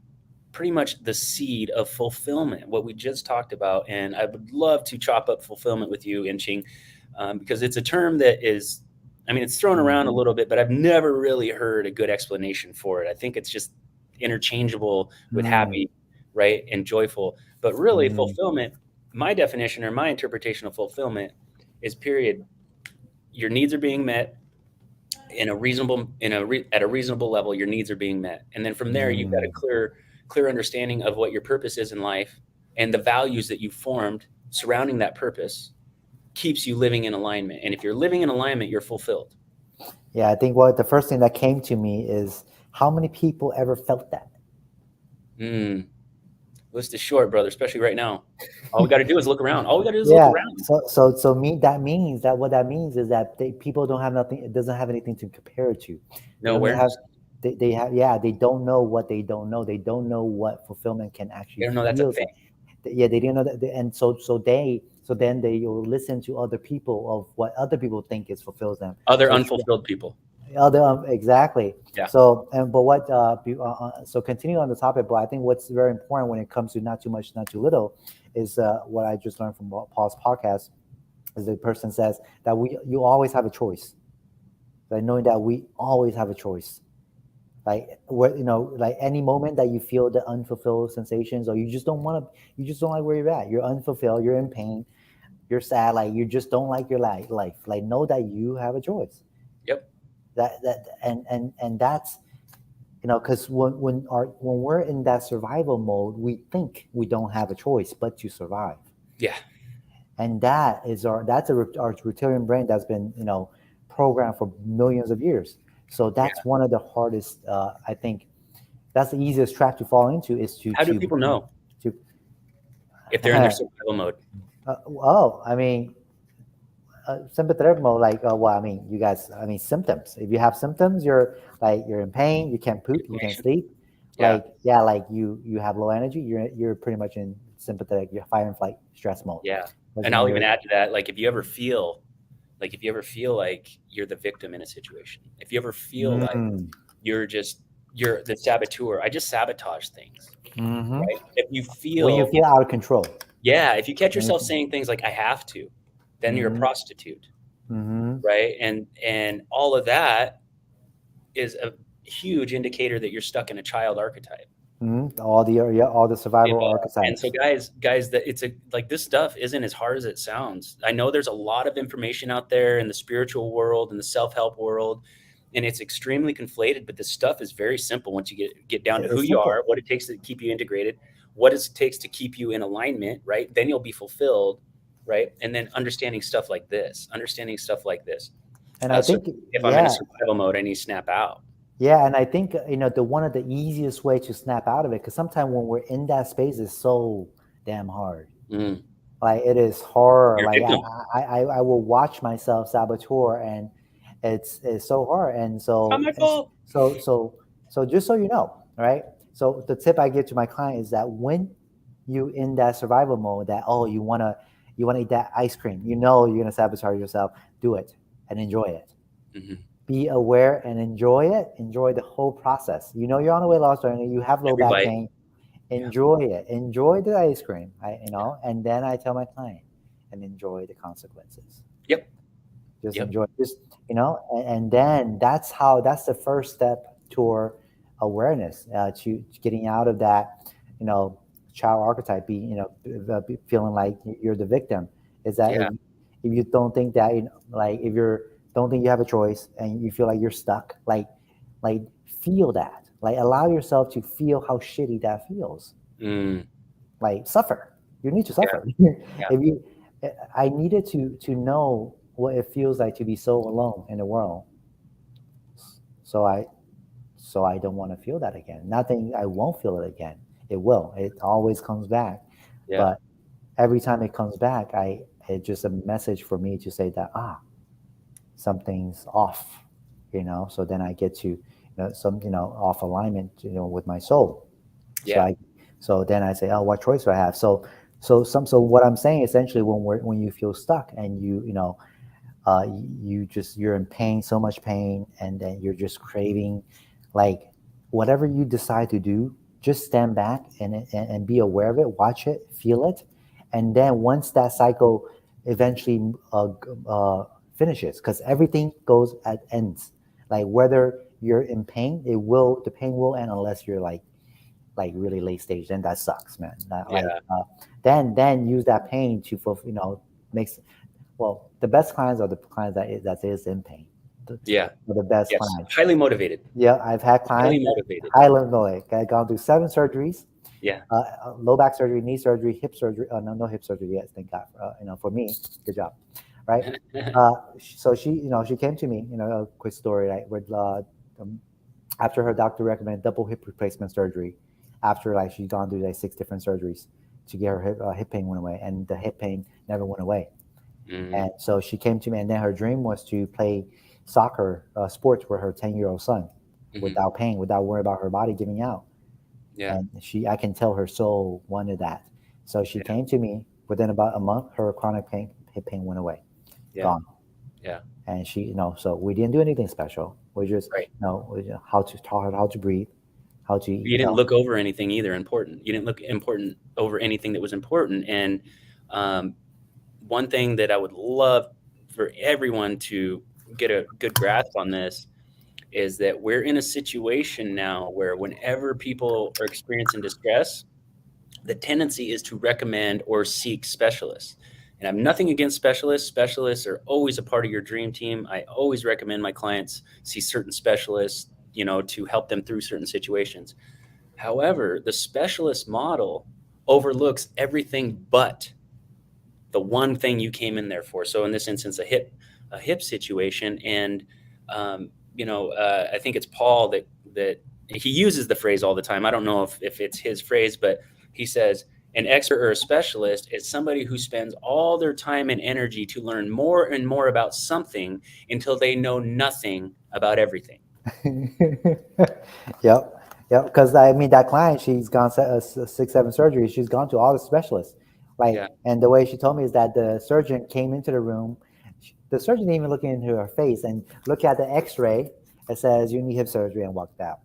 pretty much the seed of fulfillment, what we just talked about. And I would love to chop up fulfillment with you, Enqing, because it's a term that is, it's thrown around a little bit, but I've never really heard a good explanation for it. I think it's just interchangeable with happy, right, and joyful. But really, fulfillment, my definition or my interpretation of fulfillment is, period, your needs are being met at a reasonable level. Your needs are being met, and then from there, you've got a clear understanding of what your purpose is in life and the values that you formed surrounding that purpose keeps you living in alignment. And if you're living in alignment, you're fulfilled.
Yeah, I think the first thing that came to me is how many people ever felt that?
List is short, brother, especially right now. All we got to do is look around. All we got to do is
Yeah.
look around.
So that means that what that means is that people don't have nothing. It doesn't have anything to compare it to.
No
They
awareness.
they have, yeah, they don't know what they don't know. They don't know what fulfillment can actually
They don't know that's a
feel
thing.
like. Yeah, they didn't know that, and so then they will listen to other people of what other people think is fulfills them.
Other
So
unfulfilled people.
other exactly.
Yeah.
So so continue on the topic, but I think what's very important when it comes to not too much, not too little, is what I just learned from Paul's podcast. Is the person says that you always have a choice. Like knowing that we always have a choice. Like like any moment that you feel the unfulfilled sensations, or you just don't you just don't like where you're at. You're unfulfilled. You're in pain. You're sad. Like you just don't like your life. Like know that you have a choice.
Yep.
And that's because when we're in that survival mode, we think we don't have a choice but to survive.
Yeah.
And that's our reptilian brain that's been programmed for millions of years. So that's one of the hardest. I think that's the easiest trap to fall into is to.
How do people know if they're in their survival mode?
I mean, sympathetic mode, you guys, symptoms. If you have symptoms, you're in pain, you can't poop, you can't sleep.
Yeah.
You have low energy, you're pretty much in sympathetic, you're fight and flight stress mode.
Yeah. And I'll even add to that, like if you ever feel like you're the victim in a situation, if you ever feel like you're the saboteur, I just sabotage things. Right? If you feel
when you feel out of control.
Yeah. If you catch yourself saying things like I have to, then you're a prostitute. Right. And all of that is a huge indicator that you're stuck in a child archetype.
All the survival archetypes.
And so guys, that it's like this stuff isn't as hard as it sounds. I know there's a lot of information out there in the spiritual world and the self-help world, and it's extremely conflated, but this stuff is very simple once you get down to who you are, what it takes to keep you integrated, what it takes to keep you in alignment, right? Then you'll be fulfilled, right? And then understanding stuff like this.
And I think
if I'm in a survival mode, I need to snap out.
Yeah, and I think the one of the easiest way to snap out of it, because sometimes when we're in that space, it's so damn hard. Like it is hard. Like I will watch myself saboteur, and it's so hard. And so
not my fault.
So just so you know, right? So the tip I give to my client is that when you in that survival mode, that you wanna eat that ice cream, you're gonna sabotage yourself. Do it and enjoy it. Be aware and enjoy it. Enjoy the whole process. You're on a weight loss journey. You have low back pain. Enjoy it. Enjoy the ice cream. And then I tell my client, and enjoy the consequences.
Yep.
Just enjoy. And then that's the first step toward awareness, to getting out of that, child archetype, feeling like you're the victim. Is that if you don't think that, if you're don't think you have a choice and you feel like you're stuck, like feel that, allow yourself to feel how shitty that feels. Suffer. You need to suffer. I needed to know what it feels like to be so alone in the world. So I don't want to feel that again. Nothing, I won't feel it again. It will. It always comes back. But every time it comes back, it's just a message for me to say that, something's off, so then I get to off alignment, with my soul. So then I say, what choice do I have? So what I'm saying essentially, when you feel stuck and you're in pain, so much pain, and then you're just craving, whatever you decide to do, just stand back and be aware of it, watch it, feel it, and then once that cycle eventually finishes, because everything goes at ends. Whether you're in pain, the pain will end unless you're like really late stage. Then that sucks, man. Then use that pain to fulfill. The best clients are the clients that is in pain.
Yeah.
for the best
Yes.
clients.
Highly motivated.
Yeah, I've had
Highly
clients
motivated.
highly motivated. I've gone through 7 surgeries.
Yeah.
Low back surgery, knee surgery, hip surgery. No hip surgery yet. Thank God. For me, good job, right? So she came to me. A quick story, right? With after her doctor recommended double hip replacement surgery, after like she'd gone through like 6 different surgeries to get her hip pain went away, and the hip pain never went away. And so she came to me, and then her dream was to play soccer sports with her 10-year-old son without pain, without worrying about her body giving out.
Yeah.
And I can tell her soul wanted that. So she came to me. Within about a month, her chronic hip pain went away, gone.
Yeah.
And so we didn't do anything special. We just,
Right.
how to taught her how to breathe, how to.
You didn't look over anything either important. You didn't look important over anything that was important. And one thing that I would love for everyone to get a good grasp on this is that we're in a situation now where whenever people are experiencing distress, the tendency is to recommend or seek specialists. And I have nothing against specialists. Specialists are always a part of your dream team. I always recommend my clients see certain specialists, to help them through certain situations. However, the specialist model overlooks everything but the one thing you came in there for. So in this instance, a hip situation. And, I think it's Paul that he uses the phrase all the time. I don't know if it's his phrase, but he says, an expert or a specialist is somebody who spends all their time and energy to learn more and more about something until they know nothing about everything.
Yep. Because I mean, that client, she's gone 6, 7 surgeries. She's gone to all the specialists. And the way she told me is that the surgeon came into the room. The surgeon didn't even look into her face and look at the X-ray. It says you need hip surgery and walked out.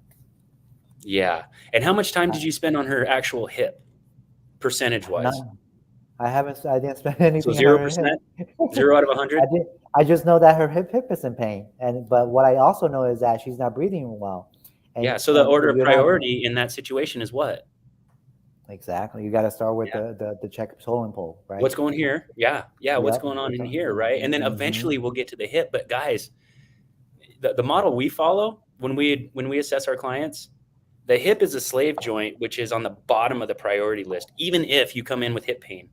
Yeah. And how much time did you spend on her actual hip, percentage-wise?
I didn't spend anything.
So 0%, 0 out of 100.
I just know that her hip is in pain, but what I also know is that she's not breathing well.
So the order of priority in that situation is what?
Exactly. You got to start with the check totem pole, right?
What's going here? Yeah. What's going on in here, right? And then eventually we'll get to the hip. But guys, the model we follow when we assess our clients, the hip is a slave joint, which is on the bottom of the priority list, even if you come in with hip pain.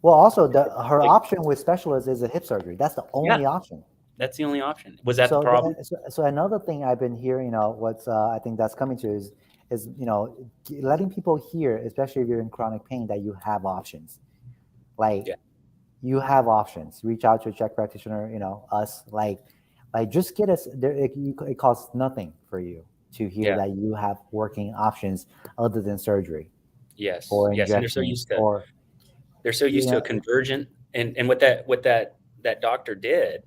Well, also her option with specialists is a hip surgery. That's the only option.
That's the only option. Was that the problem?
So another thing I've been hearing, what's I think that's coming to is letting people hear, especially if you're in chronic pain, that you have options. You have options. Reach out to a check practitioner. Us. Just get us there. It costs nothing for you to hear that you have working options other than surgery.
Yes.
Or
yes. And they're so used to a convergent, and what that doctor did.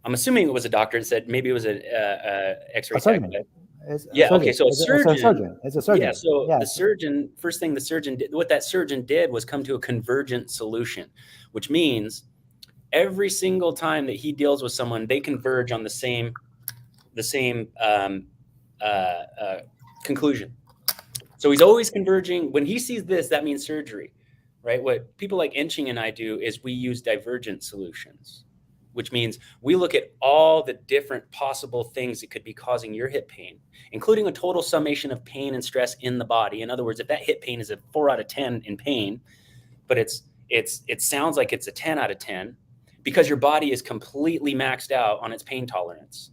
I'm assuming it was a doctor that said maybe it was a X-ray tech. Okay. So
It's a surgeon.
Yeah. So the surgeon, first thing the surgeon did, what that surgeon did was come to a convergent solution, which means every single time that he deals with someone, they converge on the same conclusion. So he's always converging. When he sees this, that means surgery, right? What people like Enqing and I do is we use divergent solutions, which means we look at all the different possible things that could be causing your hip pain, including a total summation of pain and stress in the body. In other words, if that hip pain is a 4 out of 10 in pain, but it sounds like it's a 10 out of 10 because your body is completely maxed out on its pain tolerance,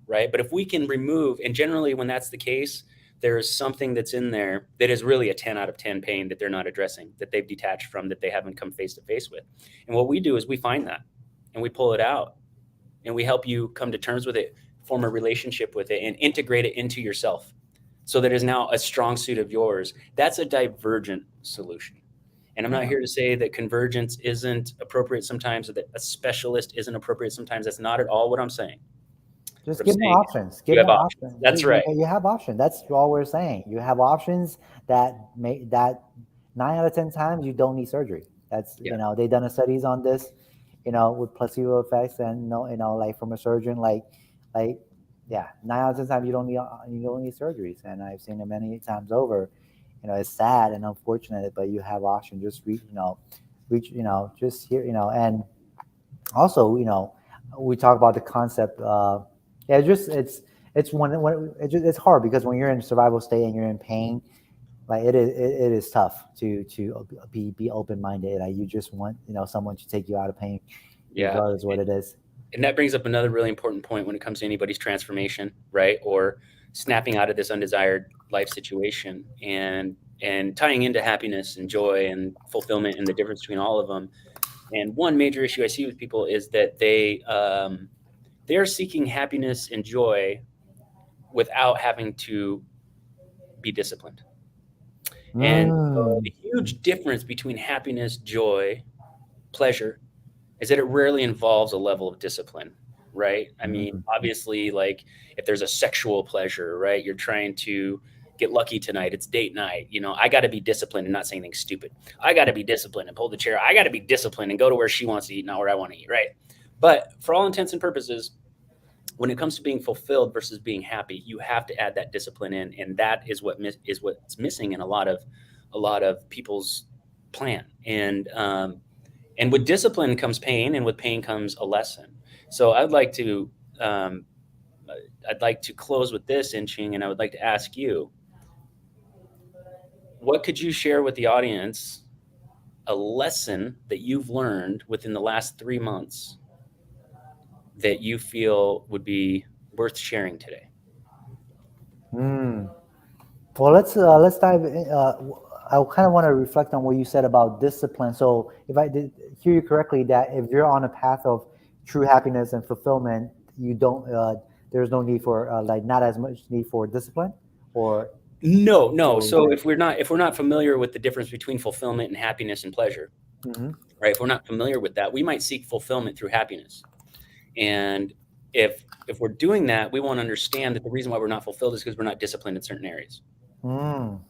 right? But if we can remove, and generally when that's the case, there's something that's in there that is really a 10 out of 10 pain that they're not addressing, that they've detached from, that they haven't come face to face with. And what we do is we find that and we pull it out and we help you come to terms with it, form a relationship with it, and integrate it into yourself so that it is now a strong suit of yours. That's a divergent solution. And I'm not here to say that convergence isn't appropriate sometimes or that a specialist isn't appropriate sometimes. That's not at all what I'm saying.
Just give them options. Give them options.
That's right.
You have options. That's all we're saying. You have options that 9 out of 10 times you don't need surgery. That's they've done studies on this, with placebo effects, and like from a surgeon, 9 out of 10 times you don't need surgeries, and I've seen it many times over. It's sad and unfortunate, but you have options. Just reach, just here, and also, we talk about the concept. Yeah, it's when it's hard because when you're in survival state and you're in pain, like it is tough to be open minded. Like you just want someone to take you out of pain,
Yeah.
regardless what it is.
And that brings up another really important point when it comes to anybody's transformation, right? Or snapping out of this undesired life situation and tying into happiness and joy and fulfillment and the difference between all of them. And one major issue I see with people is that they are seeking happiness and joy without having to be disciplined. And
Mm,
the huge difference between happiness, joy, pleasure is that it rarely involves a level of discipline, right? I mean,
mm,
obviously, like if there's a sexual pleasure, right? You're trying to get lucky tonight. It's date night. I got to be disciplined and not say anything stupid. I got to be disciplined and pull the chair. I got to be disciplined and go to where she wants to eat, not where I want to eat, right? But for all intents and purposes, when it comes to being fulfilled versus being happy, you have to add that discipline in, and that is what's missing in a lot of people's plan. And with discipline comes pain, and with pain comes a lesson. So um, I'd like to close with this, Enqing, and I would like to ask you, what could you share with the audience, a lesson that you've learned within the last 3 months that you feel would be worth sharing today?
mm. Well, let's dive in. I kind of want to reflect on what you said about discipline. So, if I did hear you correctly, that if you're on a path of true happiness and fulfillment, you don't. There's no need for like not as much need for discipline, or
No, no.
or
So if we're not familiar with the difference between fulfillment and happiness and pleasure,
hmm
right? If we're not familiar with that, we might seek fulfillment through happiness. And if we're doing that, we want to understand that the reason why we're not fulfilled is because we're not disciplined in certain areas.
mm,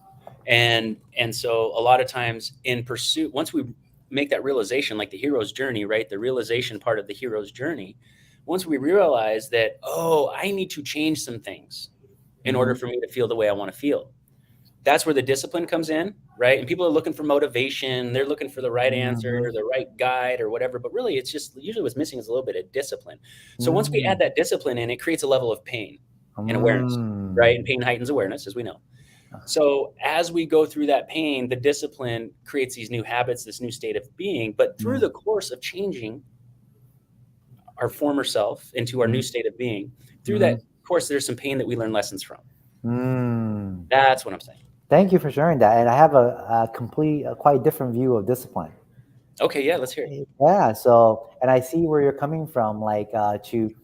And so a lot of times in pursuit, once we make that realization, like the hero's journey, right? The realization part of the hero's journey, once we realize that, oh, I need to change some things in order
hmm
for me to feel the way I want to feel. That's where the discipline comes in, right? And people are looking for motivation, they're looking for the right answer,
hmm
the right guide or whatever, but really it's just usually what's missing is a little bit of discipline. So once we add
mm,
that discipline in, it creates a level of pain and awareness, right?
mm,
And pain heightens awareness, as we know. So as we go through that pain, the discipline creates these new habits, this new state of being. But through
mm,
the course of changing our former self into our new
mm,
state of being, through
mm,
that course, there's some pain that we learn lessons from.
mm.
That's what I'm saying.
Thank you for sharing that. And I have a quite different view of discipline.
Okay, yeah, let's hear it.
Yeah. So, and I see where you're coming from, like to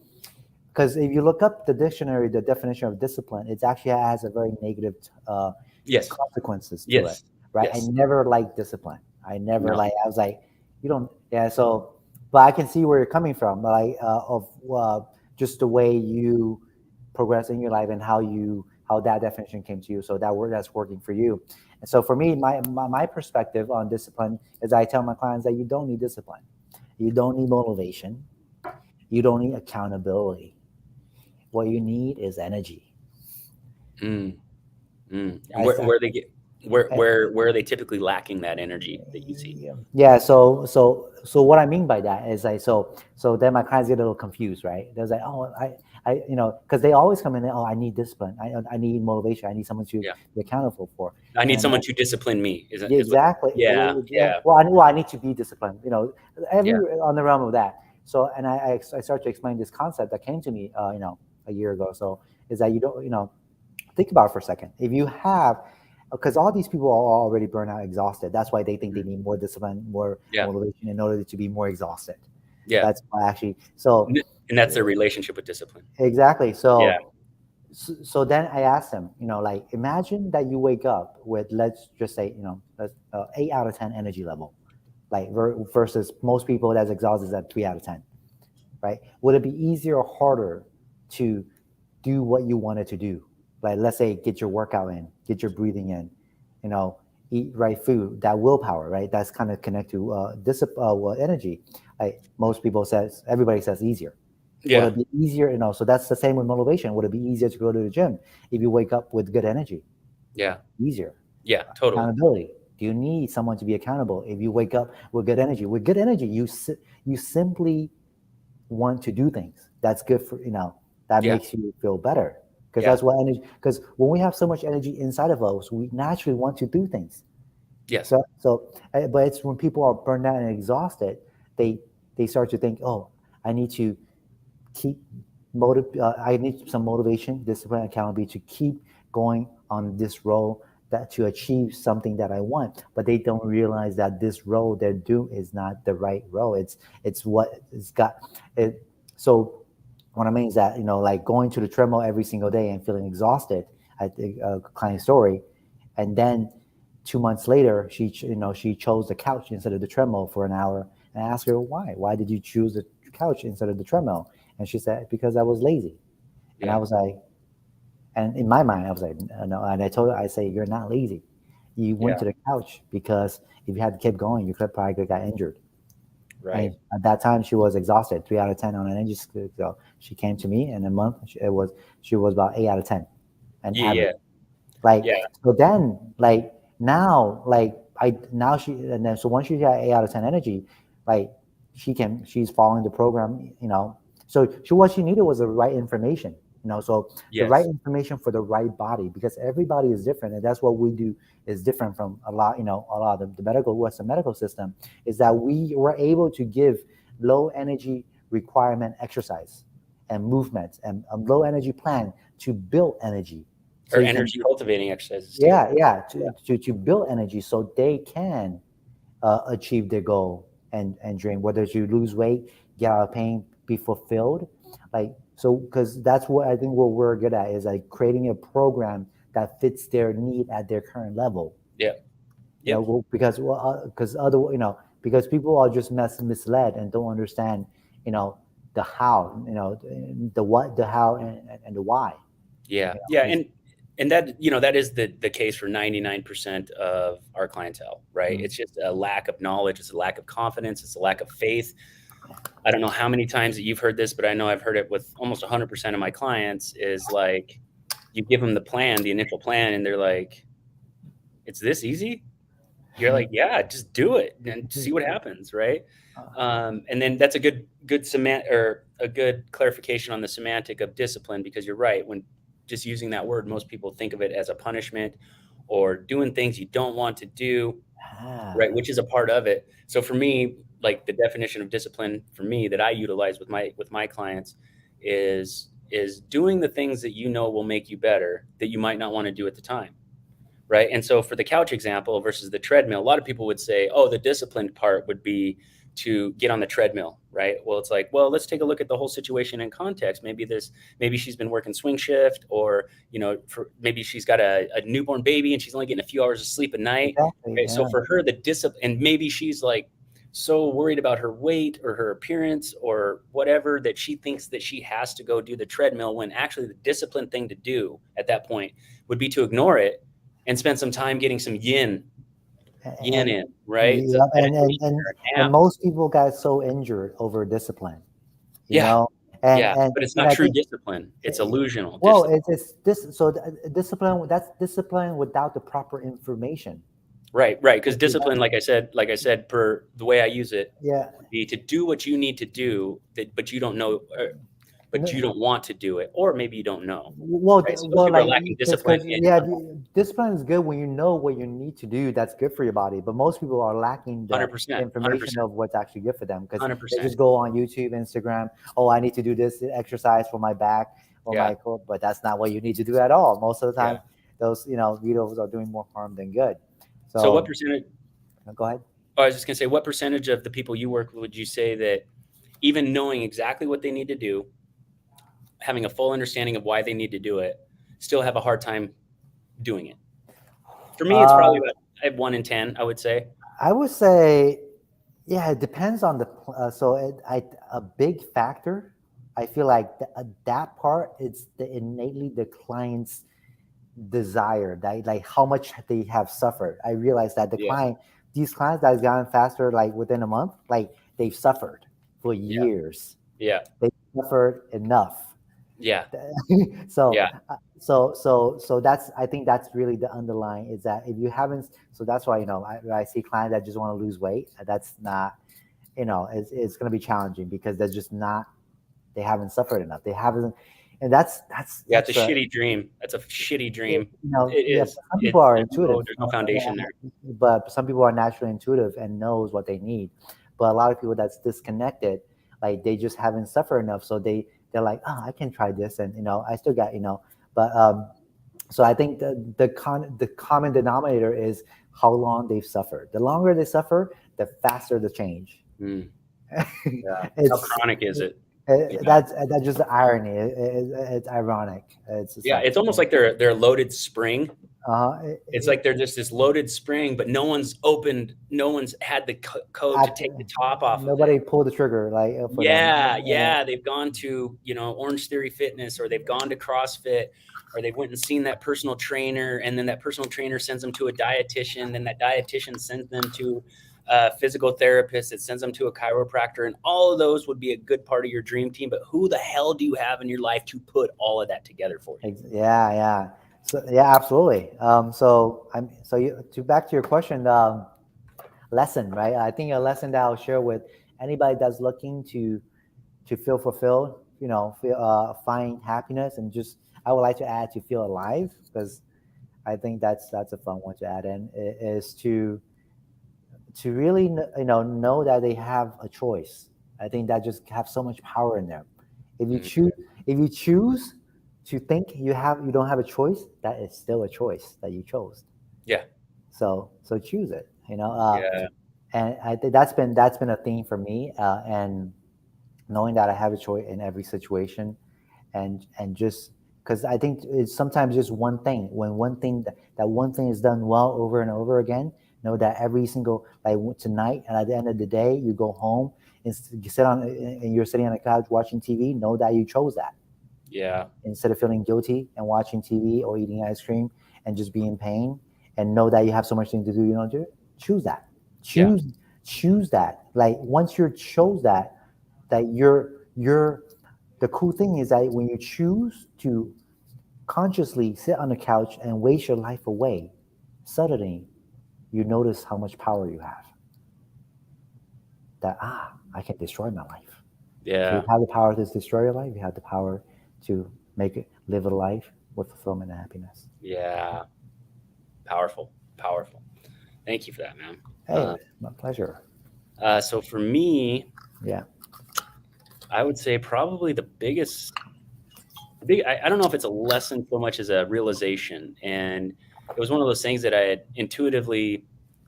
because if you look up the dictionary, the definition of discipline, it actually has a very negative
Yes,
consequences to it,
yes,
right? I
yes.
never liked discipline. I never
No.
like. I was like, you don't. Yeah. So, but I can see where you're coming from, like of just the way you progress in your life and how that definition came to you. So that word that's working for you. And so for me, my perspective on discipline is I tell my clients that you don't need discipline, you don't need motivation, you don't need accountability. What you need is energy.
Mm, mm. And
I
where,
said,
where they get where are they typically lacking that energy that you see?
yeah. So what I mean by that is like so then my clients get a little confused, right? They're like, oh, because they always come in and, oh, I need discipline, I need motivation, I need someone to
Yeah.
be accountable for,
I need
and
someone to discipline me.
yeah,
Is what
exactly.
yeah, yeah,
Well, I need to be disciplined. Every
yeah.
on the realm of that. So, and I start to explain this concept that came to me, a year ago. So, is that you don't, think about it for a second. If you have, because all these people are already burnt out, exhausted. That's why they think they
Mhm.
need more discipline, more
Yeah.
motivation in order to be more exhausted.
Yeah.
That's why actually. So,
And that's their relationship with discipline.
exactly.
Yeah.
So then I asked them, like imagine that you wake up with, let's just say, 8 out of 10 energy level, like versus most people that's exhausted is at 3 out of 10, right? Would it be easier or harder to do what you wanted to do? Like let's say get your workout in, get your breathing in, you know, eat right food, that willpower, right? That's kind of connect to energy. Like most people says, everybody says easier. Would
Yeah.
it be easier? So that's the same with motivation. Would it be easier to go to the gym if you wake up with good energy?
Yeah.
Easier.
Yeah. Totally.
Accountability. Do you need someone to be accountable if you wake up with good energy? With good energy, you simply want to do things. That's good for, that
Yeah.
makes you feel better. Because
Yeah.
that's what energy, because when we have so much energy inside of us, we naturally want to do things.
Yes.
But it's when people are burned out and exhausted, they they start to think, oh, I need to keep I need some motivation, discipline, accountability to keep going on this road that to achieve something that I want. But they don't realize that this road they're doing is not the right road. It's what it's got it. So what I mean is that like going to the treadmill every single day and feeling exhausted. I think a client story, and then 2 months later, she chose the couch instead of the treadmill for an hour. And I asked her why. Why did you choose the couch instead of the treadmill? And she said because I was lazy. And I
Yeah.
was like, and in my mind, I was like, no. And I told her, I say, you're not lazy. You went
Yeah.
to the couch because if you had kept going, you could probably got injured.
Right.
And at that time, she was exhausted, 3 out of 10 on an energy scale. So she came to me, and a month she was about 8 out of 10, an
Yeah.
average. Like
Yeah.
so, then now, I now she and then so once she got 8 out of 10 energy, like she's following the program. So what she needed was the right information. So the right
Yes.
information for the right body, because everybody is different, and that's what we do is different from a lot of the medical Western medical system is that we were able to give low energy requirement exercise and movement and a low energy plan to build energy so
Or
you can
energy cultivating exercises too.
yeah
Yeah.
to build energy so they can achieve their goal and dream, whether you lose weight, get out of pain, be fulfilled, because that's what I think what we're good at is like creating a program that fits their need at their current level.
Yeah. Yep.
Because people are just misled and don't understand the how, the what, the how, and the why.
Yeah.
you know,
Yeah.
it's-
And that, that is the case for 99% of our clientele, right?
mm,
It's just a lack of knowledge. It's a lack of confidence. It's a lack of faith. I don't know how many times that you've heard this, but I know I've heard it with almost 100% of my clients is like, you give them the plan, the initial plan, and they're like, it's this easy. You're like, yeah, just do it and see what happens, right? And then that's a good clarification on the semantic of discipline, because you're right. When just using that word, most people think of it as a punishment or doing things you don't want to do, right?
ah,
Which is a part of it. So for me, like the definition of discipline for me that I utilize with my clients is doing the things that will make you better that you might not want to do at the time. Right. And so for the couch example versus the treadmill, a lot of people would say, oh, the disciplined part would be to get on the treadmill. Right. Well, it's like, well, let's take a look at the whole situation in context. Maybe she's been working swing shift, or, maybe she's got a newborn baby and she's only getting a few hours of sleep a night.
exactly,
Right? So
yeah.
for her, the discipline, and maybe she's like so worried about her weight or her appearance or whatever that she thinks that she has to go do the treadmill, when actually the disciplined thing to do at that point would be to ignore it and spend some time getting some yin
and
in, right? So
yeah,
meditation or a
and
nap.
most people got so injured over discipline, you
Yeah,
know, and
yeah, but it's
and
not
I
true
think
discipline. It's illusional
well,
discipline.
it's this so discipline, that's discipline without the proper information.
Right, right. Because
Without-
discipline, like I said, per the way I use it,
yeah,
would be to do what you need to do, but you don't know, but you
no,
don't want to do it, or maybe you don't know.
well,
Right. So most people are lacking discipline
because
in.
yeah, discipline is good when you know what you need to do. That's good for your body. But most people are lacking the
100%,
information of what's actually good for them because they
100%.
just go on YouTube, Instagram. Oh, I need to do this exercise for my back or
Yeah,
my core, but that's not what you need to do at all. Most of the
yeah.
time, those videos are doing more harm than good.
So what
So
percentage?
go ahead.
Oh, I was just gonna say, what percentage of the people you work with would you say that even knowing exactly what they need to do, having a full understanding of why they need to do it, still have a hard time doing it? For me, it's
Uh,
probably about 1 in 10, I would say.
I would say, yeah, it depends on a big factor. I feel like that part is the innately the client's desire, that like how much they have suffered. I realized that
Yeah,
these clients that has gotten faster, like within a month, like they've suffered for
yeah,
years.
yeah,
They suffered enough.
yeah,
so
yeah,
so that's I think that's really the underlying is that if you haven't, so that's why I see clients that just want to lose weight. That's not, it's going to be challenging because they're just not they haven't suffered enough. They haven't, and that's
it's a shitty dream. That's a shitty dream.
you know,
It
yeah,
is.
some people are
There's
intuitive.
there's no foundation there.
But some people are naturally intuitive and knows what they need. But a lot of people that's disconnected, like they just haven't suffered enough, so they're like, oh, I can try this, and I still got but so I think the common denominator is how long they've suffered. The longer they suffer, the faster the change.
Mm. Yeah. How
It's
chronic is it?
that's just the irony. It's ironic. It's just
It's almost like they're a loaded spring. It's like they're just this loaded spring, but no one's had the code to take the top off.
Nobody pulled the trigger for them.
They've gone to Orange Theory Fitness, or they've gone to CrossFit, or they went and seen that personal trainer, and then that personal trainer sends them to a dietitian, then that dietitian sends them to a physical therapist, it sends them to a chiropractor, and all of those would be a good part of your dream team. But who the hell do you have in your life to put all of that together for you?
Yeah. So absolutely. Back to your question, lesson, right? I think a lesson that I'll share with anybody that's looking to feel fulfilled, find happiness, and just I would like to add to feel alive, because I think that's a fun one to add in, is to really know that they have a choice. I think that just have so much power in them. If you choose to think you don't have a choice, that is still a choice that you chose.
Yeah.
So choose it. And I think that's been a theme for me, and knowing that I have a choice in every situation, and just because I think it's sometimes just one thing. When one thing is done well over and over again, know that every single, like tonight, and at the end of the day, you go home and you're sitting on the couch watching TV. Know that you chose that.
Yeah.
Instead of feeling guilty and watching TV or eating ice cream and just be in pain, and know that you have so much thing to do, choose that. Choose that. Like once you're chose that you're the cool thing is that when you choose to consciously sit on the couch and waste your life away, suddenly you notice how much power you have. That I can destroy my life.
Yeah.
So you have the power to destroy your life. You have the power to live a life with fulfillment and happiness.
Yeah. Powerful. Thank you for that, man.
Hey, my pleasure.
So for me,
yeah,
I would say probably the biggest. I don't know if it's a lesson so much as a realization, and it was one of those things that I had intuitively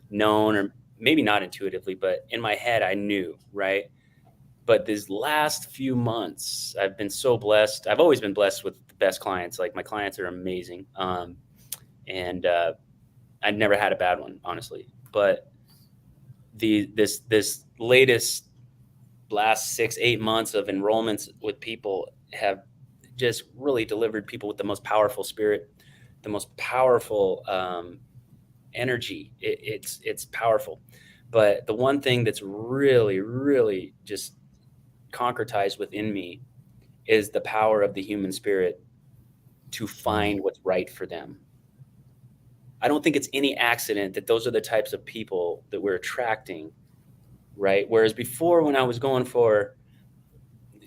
known, or maybe not intuitively, but in my head I knew, right? But these last few months, I've been so blessed. I've always been blessed with the best clients. Like my clients are amazing. And I've never had a bad one, honestly. But this latest last 6-8 months of enrollments with people have just really delivered people with the most powerful spirit, the most powerful energy. It's powerful. But the one thing that's really, really just concretized within me is the power of the human spirit to find what's right for them. I don't think it's any accident that those are the types of people that we're attracting, right? Whereas before, when I was going for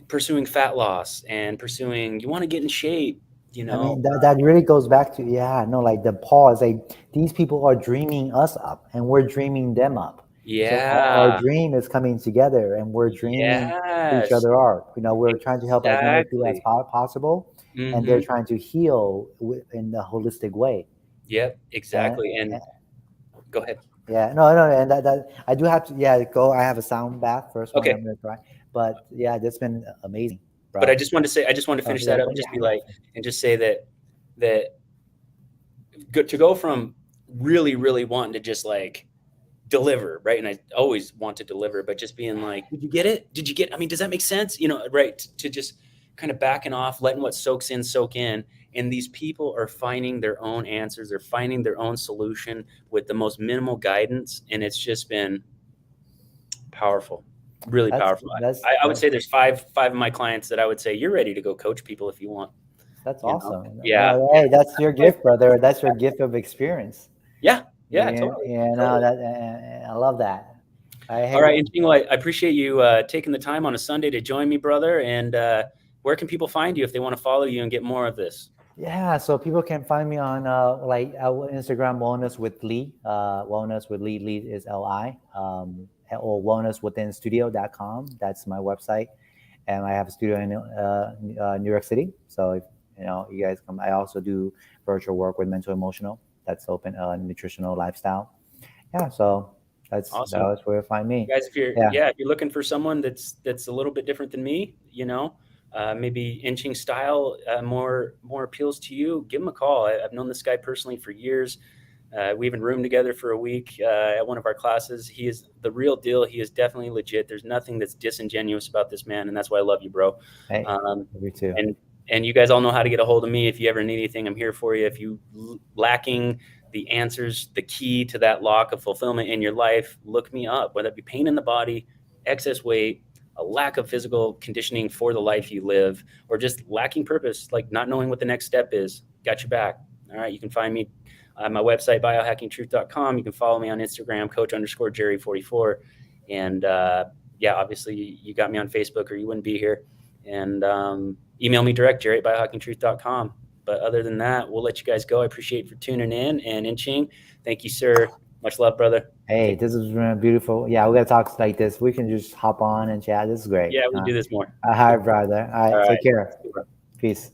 pursuing fat loss and pursuing, you want to get in shape,
I mean, that really goes back to, like the pause, like these people are dreaming us up and we're dreaming them up.
Yeah.
So our dream is coming together and we're dreaming each other up. We're trying to help as many people as possible, and they're trying to heal in a holistic way.
Yep, exactly. And go ahead.
Yeah, no, and that I do have to, go. I have a sound bath first.
Okay.
I'm gonna try, but yeah, that's been amazing. Bro.
But I just wanted to finish that up and just be like, and just say that to go from really, really wanting to just like deliver, right? And I always want to deliver, but just being like, did you get it? I mean, does that make sense? Right? To just kind of backing off, letting what soak in. And these people are finding their own answers. They're finding their own solution with the most minimal guidance. And it's just been powerful, really powerful. I would say there's five of my clients that I would say, you're ready to go coach people if you want.
That's awesome.
Yeah.
Hey, that's your gift, brother. That's your gift of experience.
Yeah. Totally.
I love that.
All right, Enqing, well, I appreciate you taking the time on a Sunday to join me, brother. And where can people find you if they want to follow you and get more of this?
Yeah, so people can find me on Instagram, Wellness with Lee. Wellness with Lee. Lee is Li. Or wellnesswithinstudio.com. That's my website, and I have a studio in New York City. So if you guys come, I also do virtual work with mental emotional. That's open nutritional lifestyle. Yeah, so
Awesome.
that's where you find me.
Guys, if you're looking for someone that's a little bit different than me, maybe Enqing style more appeals to you, give him a call. I've known this guy personally for years. We even roomed together for a week at one of our classes. He is the real deal. He is definitely legit. There's nothing that's disingenuous about this man, and that's why I love you, bro.
Hey, me too.
And you guys all know how to get a hold of me. If you ever need anything, I'm here for you. If you lacking the answers, the key to that lock of fulfillment in your life, look me up, whether it be pain in the body, excess weight, a lack of physical conditioning for the life you live, or just lacking purpose, like not knowing what the next step is. Got your back. All right. You can find me on my website, biohackingtruth.com. You can follow me on Instagram, coach_Jerry44. And obviously you got me on Facebook or you wouldn't be here. And email me direct, Jerry@biohackingtruth.com. But other than that, we'll let you guys go. I appreciate you for tuning in. And Enqing, thank you, sir. Much love, brother.
Hey, this is really beautiful. Yeah, we got to talk like this. We can just hop on and chat. This is great.
Yeah, we'll do this more.
All right, brother. All right, take care. Peace.